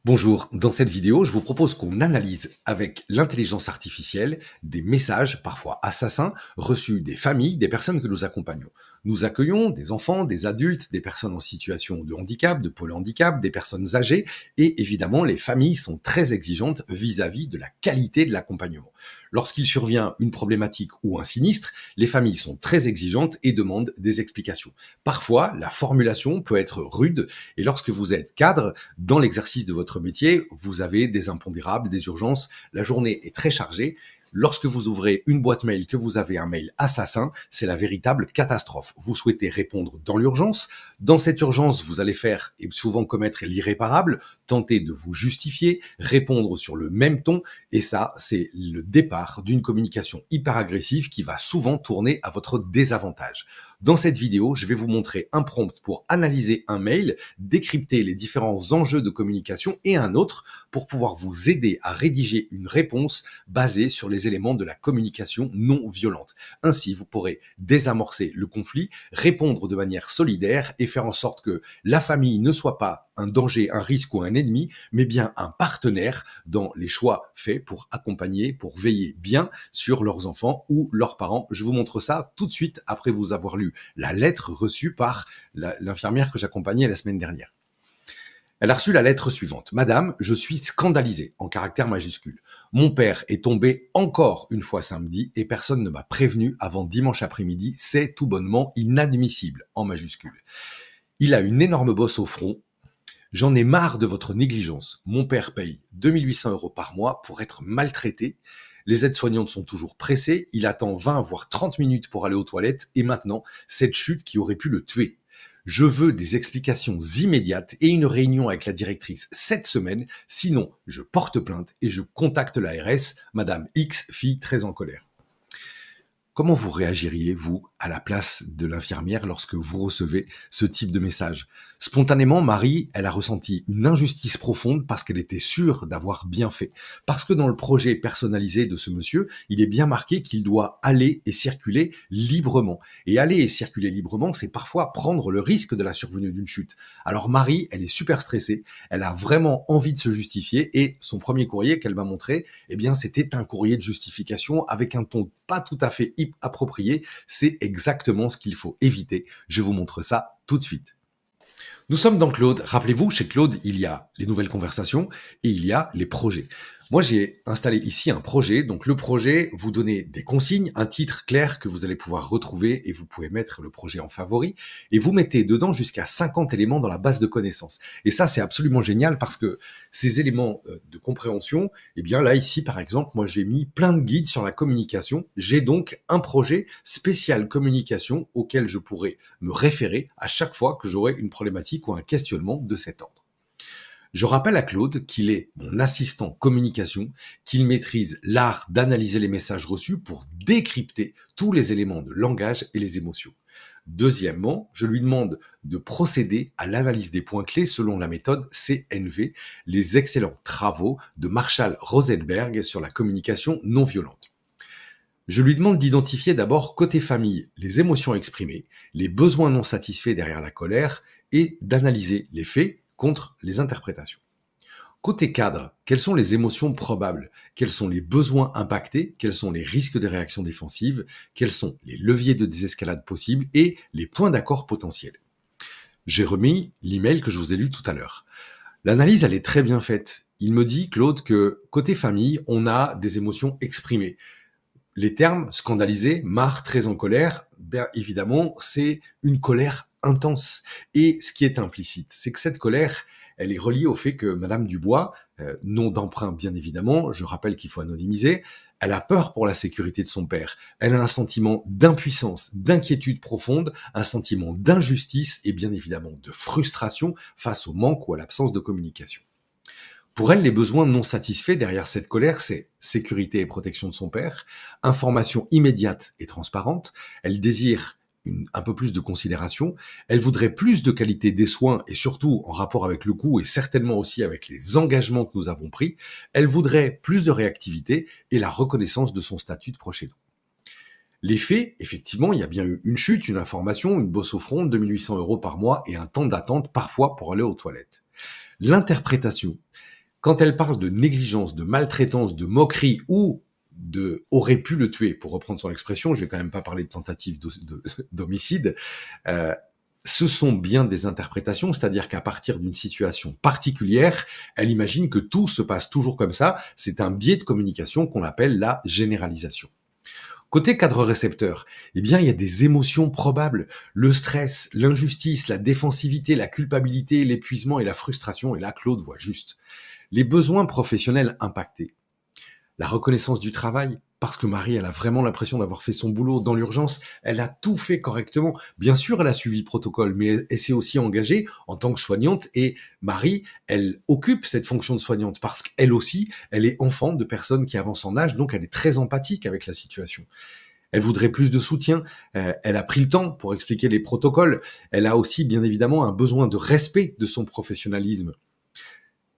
Bonjour, dans cette vidéo, je vous propose qu'on analyse avec l'intelligence artificielle des messages, parfois assassins, reçus des familles, des personnes que nous accompagnons. Nous accueillons des enfants, des adultes, des personnes en situation de handicap, de pôle handicap, des personnes âgées, et évidemment, les familles sont très exigeantes vis-à-vis de la qualité de l'accompagnement. Lorsqu'il survient une problématique ou un sinistre, les familles sont très exigeantes et demandent des explications. Parfois, la formulation peut être rude, et lorsque vous êtes cadre, dans l'exercice de votre métier, vous avez des impondérables, des urgences, la journée est très chargée. Lorsque vous ouvrez une boîte mail, que vous avez un mail assassin, c'est la véritable catastrophe. Vous souhaitez répondre dans l'urgence. Dans cette urgence, vous allez faire et souvent commettre l'irréparable, tenter de vous justifier, répondre sur le même ton. Et ça, c'est le départ d'une communication hyper agressive qui va souvent tourner à votre désavantage. Dans cette vidéo, je vais vous montrer un prompt pour analyser un mail, décrypter les différents enjeux de communication et un autre pour pouvoir vous aider à rédiger une réponse basée sur les éléments de la communication non violente. Ainsi, vous pourrez désamorcer le conflit, répondre de manière solidaire et faire en sorte que la famille ne soit pas un danger, un risque ou un ennemi, mais bien un partenaire dans les choix faits pour accompagner, pour veiller bien sur leurs enfants ou leurs parents. Je vous montre ça tout de suite après vous avoir lu la lettre reçue par l'infirmière que j'accompagnais la semaine dernière. Elle a reçu la lettre suivante. Madame, je suis scandalisée, en caractères majuscules. Mon père est tombé encore une fois samedi et personne ne m'a prévenu avant dimanche après-midi. C'est tout bonnement inadmissible, en majuscules. Il a une énorme bosse au front. J'en ai marre de votre négligence. Mon père paye 2800 € par mois pour être maltraité. Les aides-soignantes sont toujours pressées. Il attend 20 voire 30 minutes pour aller aux toilettes. Et maintenant, cette chute qui aurait pu le tuer. Je veux des explications immédiates et une réunion avec la directrice cette semaine. Sinon, je porte plainte et je contacte l'ARS. Madame X, fille très en colère. Comment vous réagiriez, vous, à la place de l'infirmière lorsque vous recevez ce type de message? Spontanément, Marie, elle a ressenti une injustice profonde parce qu'elle était sûre d'avoir bien fait. Parce que dans le projet personnalisé de ce monsieur, il est bien marqué qu'il doit aller et circuler librement. Et aller et circuler librement, c'est parfois prendre le risque de la survenue d'une chute. Alors Marie, elle est super stressée, elle a vraiment envie de se justifier et son premier courrier qu'elle m'a montré, eh bien, c'était un courrier de justification avec un ton pas tout à fait approprié. C'est exactement ce qu'il faut éviter. Je vous montre ça tout de suite. Nous sommes dans Claude. Rappelez-vous, chez Claude, il y a les nouvelles conversations et il y a les projets. Moi, j'ai installé ici un projet. Donc, le projet, vous donnez des consignes, un titre clair que vous allez pouvoir retrouver et vous pouvez mettre le projet en favori. Et vous mettez dedans jusqu'à 50 éléments dans la base de connaissances. Et ça, c'est absolument génial parce que ces éléments de compréhension, eh bien là, ici, par exemple, moi, j'ai mis plein de guides sur la communication. J'ai donc un projet spécial communication auquel je pourrai me référer à chaque fois que j'aurai une problématique ou un questionnement de cet ordre. Je rappelle à Claude qu'il est mon assistant communication, qu'il maîtrise l'art d'analyser les messages reçus pour décrypter tous les éléments de langage et les émotions. Deuxièmement, je lui demande de procéder à l'analyse des points clés selon la méthode CNV, les excellents travaux de Marshall Rosenberg sur la communication non violente. Je lui demande d'identifier d'abord côté famille les émotions exprimées, les besoins non satisfaits derrière la colère et d'analyser les faits contre les interprétations. Côté cadre, quelles sont les émotions probables? Quels sont les besoins impactés? Quels sont les risques de réaction défensive? Quels sont les leviers de désescalade possibles et les points d'accord potentiels? J'ai remis l'email que je vous ai lu tout à l'heure. L'analyse, elle est très bien faite. Il me dit, Claude, que côté famille, on a des émotions exprimées. Les termes scandalisé, marre, très en colère, bien évidemment, c'est une colère intense. Et ce qui est implicite, c'est que cette colère, elle est reliée au fait que Madame Dubois, nom d'emprunt bien évidemment, je rappelle qu'il faut anonymiser, elle a peur pour la sécurité de son père. Elle a un sentiment d'impuissance, d'inquiétude profonde, un sentiment d'injustice et bien évidemment de frustration face au manque ou à l'absence de communication. Pour elle, les besoins non satisfaits derrière cette colère, c'est sécurité et protection de son père, information immédiate et transparente, elle désire un peu plus de considération, elle voudrait plus de qualité des soins et surtout en rapport avec le coût et certainement aussi avec les engagements que nous avons pris, elle voudrait plus de réactivité et la reconnaissance de son statut de proche aidant. Les faits, effectivement, il y a bien eu une chute, une information, une bosse au front, 2800 € par mois et un temps d'attente parfois pour aller aux toilettes. L'interprétation, Quand elle parle de négligence, de maltraitance, de moquerie ou de aurait pu le tuer, pour reprendre son expression, je vais quand même pas parler de tentative d'homicide, euh, ce sont bien des interprétations, c'est-à-dire qu'à partir d'une situation particulière, elle imagine que tout se passe toujours comme ça. C'est un biais de communication qu'on appelle la généralisation. Côté cadre-récepteur, eh bien, il y a des émotions probables. Le stress, l'injustice, la défensivité, la culpabilité, l'épuisement et la frustration. Et là, Claude voit juste. Les besoins professionnels impactés. La reconnaissance du travail, parce que Marie, elle a vraiment l'impression d'avoir fait son boulot dans l'urgence, elle a tout fait correctement. Bien sûr, elle a suivi le protocole, mais elle s'est aussi engagée en tant que soignante et Marie, elle occupe cette fonction de soignante parce qu'elle aussi, elle est enfant de personnes qui avancent en âge, donc elle est très empathique avec la situation. Elle voudrait plus de soutien, elle a pris le temps pour expliquer les protocoles, elle a aussi bien évidemment un besoin de respect de son professionnalisme.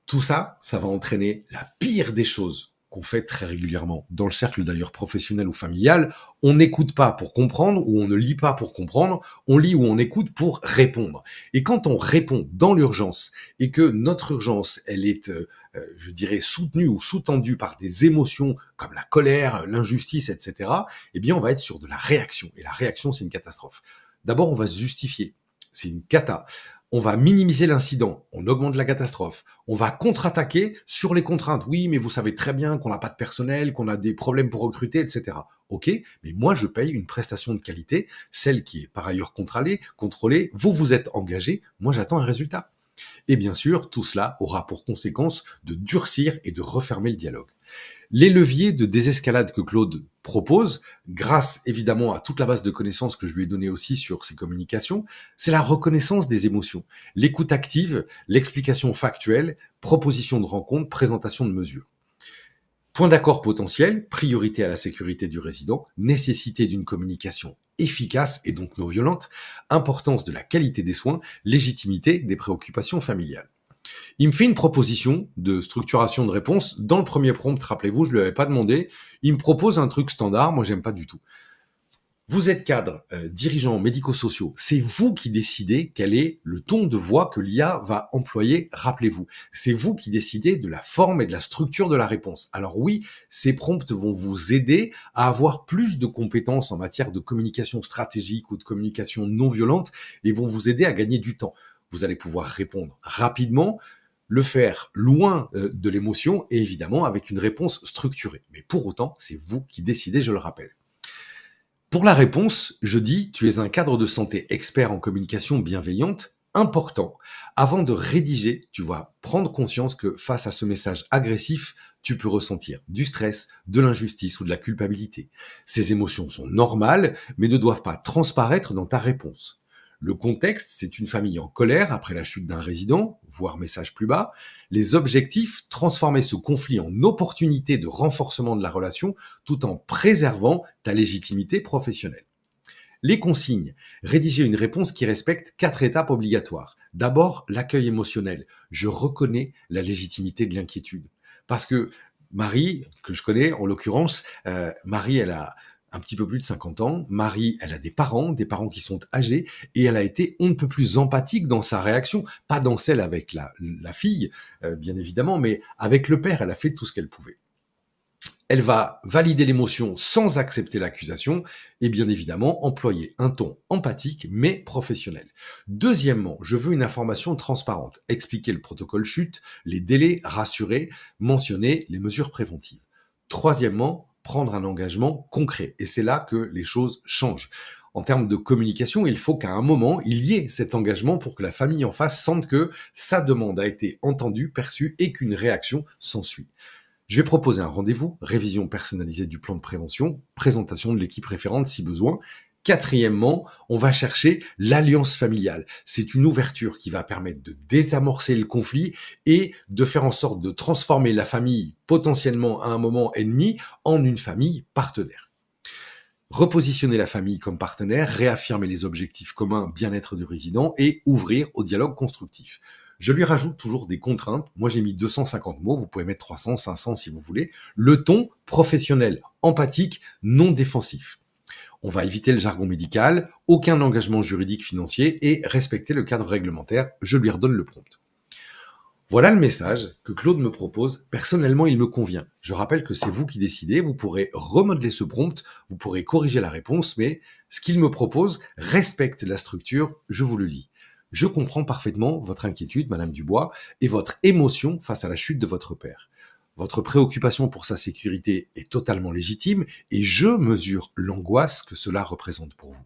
Tout ça, ça va entraîner la pire des choses qu'on fait très régulièrement. Dans le cercle d'ailleurs professionnel ou familial, on n'écoute pas pour comprendre ou on ne lit pas pour comprendre, on lit ou on écoute pour répondre. Et quand on répond dans l'urgence et que notre urgence, elle est, je dirais, soutenue ou sous-tendue par des émotions comme la colère, l'injustice, etc., eh bien on va être sur de la réaction. Et la réaction, c'est une catastrophe. D'abord, on va se justifier. C'est une cata. On va minimiser l'incident, on augmente la catastrophe, on va contre-attaquer sur les contraintes. Oui, mais vous savez très bien qu'on n'a pas de personnel, qu'on a des problèmes pour recruter, etc. Ok, mais moi je paye une prestation de qualité, celle qui est par ailleurs contrôlée, vous êtes engagé, moi j'attends un résultat. Et bien sûr, tout cela aura pour conséquence de durcir et de refermer le dialogue. Les leviers de désescalade que Claude propose, grâce évidemment à toute la base de connaissances que je lui ai donnée aussi sur ses communications, c'est la reconnaissance des émotions, l'écoute active, l'explication factuelle, proposition de rencontre, présentation de mesures. Point d'accord potentiel, priorité à la sécurité du résident, nécessité d'une communication efficace et donc non violente, importance de la qualité des soins, légitimité des préoccupations familiales. Il me fait une proposition de structuration de réponse. Dans le premier prompt, rappelez-vous, je ne lui avais pas demandé. Il me propose un truc standard, moi j'aime pas du tout. Vous êtes cadre, dirigeant médico-sociaux, c'est vous qui décidez quel est le ton de voix que l'IA va employer, rappelez-vous. C'est vous qui décidez de la forme et de la structure de la réponse. Alors oui, ces prompts vont vous aider à avoir plus de compétences en matière de communication stratégique ou de communication non violente et vont vous aider à gagner du temps. Vous allez pouvoir répondre rapidement, le faire loin de l'émotion et évidemment avec une réponse structurée. Mais pour autant, c'est vous qui décidez, je le rappelle. Pour la réponse, je dis, tu es un cadre de santé expert en communication bienveillante, important. Avant de rédiger, tu vas prendre conscience que face à ce message agressif, tu peux ressentir du stress, de l'injustice ou de la culpabilité. Ces émotions sont normales, mais ne doivent pas transparaître dans ta réponse. Le contexte, c'est une famille en colère après la chute d'un résident, voire message plus bas. Les objectifs, transformer ce conflit en opportunité de renforcement de la relation tout en préservant ta légitimité professionnelle. Les consignes, rédiger une réponse qui respecte 4 étapes obligatoires. D'abord, l'accueil émotionnel. Je reconnais la légitimité de l'inquiétude. Parce que Marie, que je connais en l'occurrence, Marie, elle a un petit peu plus de 50 ans. Marie, elle a des parents qui sont âgés, et elle a été on ne peut plus empathique dans sa réaction, pas dans celle avec la fille, bien évidemment, mais avec le père, elle a fait tout ce qu'elle pouvait. Elle va valider l'émotion sans accepter l'accusation et bien évidemment employer un ton empathique mais professionnel. Deuxièmement, je veux une information transparente, expliquer le protocole chute, les délais, rassurer, mentionner les mesures préventives. Troisièmement, prendre un engagement concret. Et c'est là que les choses changent. En termes de communication, il faut qu'à un moment, il y ait cet engagement pour que la famille en face sente que sa demande a été entendue, perçue et qu'une réaction s'ensuit. Je vais proposer un rendez-vous, révision personnalisée du plan de prévention, présentation de l'équipe référente si besoin. Quatrièmement, on va chercher l'alliance familiale. C'est une ouverture qui va permettre de désamorcer le conflit et de faire en sorte de transformer la famille potentiellement à un moment ennemi en une famille partenaire. Repositionner la famille comme partenaire, réaffirmer les objectifs communs bien-être du résident et ouvrir au dialogue constructif. Je lui rajoute toujours des contraintes. Moi, j'ai mis 250 mots. Vous pouvez mettre 300, 500 si vous voulez. Le ton professionnel, empathique, non défensif. On va éviter le jargon médical, aucun engagement juridique financier et respecter le cadre réglementaire. Je lui redonne le prompt. Voilà le message que Claude me propose. Personnellement, il me convient. Je rappelle que c'est vous qui décidez. Vous pourrez remodeler ce prompt, vous pourrez corriger la réponse, mais ce qu'il me propose respecte la structure. Je vous le lis. Je comprends parfaitement votre inquiétude, Madame Dubois, et votre émotion face à la chute de votre père. Votre préoccupation pour sa sécurité est totalement légitime et je mesure l'angoisse que cela représente pour vous.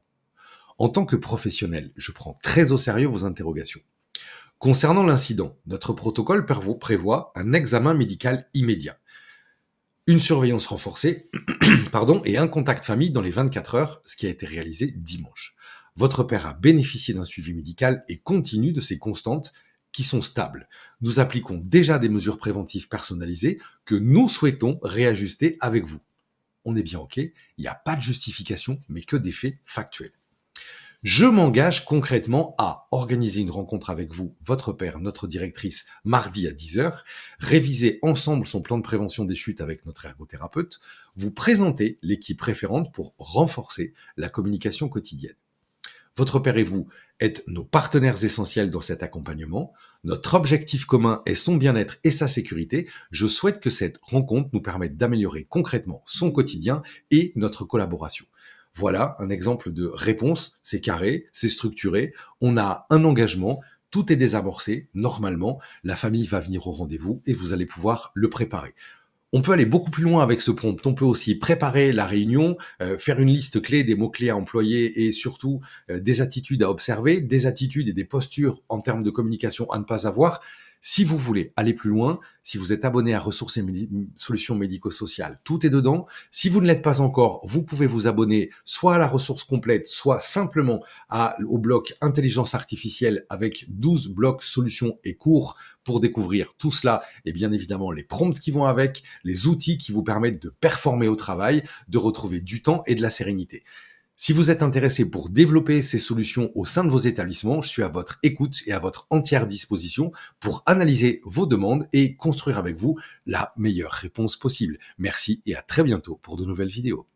En tant que professionnel, je prends très au sérieux vos interrogations. Concernant l'incident, notre protocole prévoit un examen médical immédiat, une surveillance renforcée pardon, et un contact famille dans les 24 heures, ce qui a été réalisé dimanche. Votre père a bénéficié d'un suivi médical et continue de ces constantes qui sont stables. Nous appliquons déjà des mesures préventives personnalisées que nous souhaitons réajuster avec vous. On est bien OK, il n'y a pas de justification, mais que des faits factuels. Je m'engage concrètement à organiser une rencontre avec vous, votre père, notre directrice, mardi à 10 heures, réviser ensemble son plan de prévention des chutes avec notre ergothérapeute, vous présenter l'équipe référente pour renforcer la communication quotidienne. Votre père et vous êtes nos partenaires essentiels dans cet accompagnement. Notre objectif commun est son bien-être et sa sécurité. Je souhaite que cette rencontre nous permette d'améliorer concrètement son quotidien et notre collaboration. Voilà un exemple de réponse, c'est carré, c'est structuré, on a un engagement, tout est désamorcé, normalement, la famille va venir au rendez-vous et vous allez pouvoir le préparer. On peut aller beaucoup plus loin avec ce prompt. On peut aussi préparer la réunion, faire une liste clé des mots-clés à employer et surtout des attitudes à observer, des attitudes et des postures en termes de communication à ne pas avoir. Si vous voulez aller plus loin, si vous êtes abonné à Ressources et Solutions médico-sociales, tout est dedans. Si vous ne l'êtes pas encore, vous pouvez vous abonner soit à la ressource complète, soit simplement au bloc Intelligence artificielle avec 12 blocs solutions et cours pour découvrir tout cela et bien évidemment les prompts qui vont avec, les outils qui vous permettent de performer au travail, de retrouver du temps et de la sérénité. Si vous êtes intéressé pour développer ces solutions au sein de vos établissements, je suis à votre écoute et à votre entière disposition pour analyser vos demandes et construire avec vous la meilleure réponse possible. Merci et à très bientôt pour de nouvelles vidéos.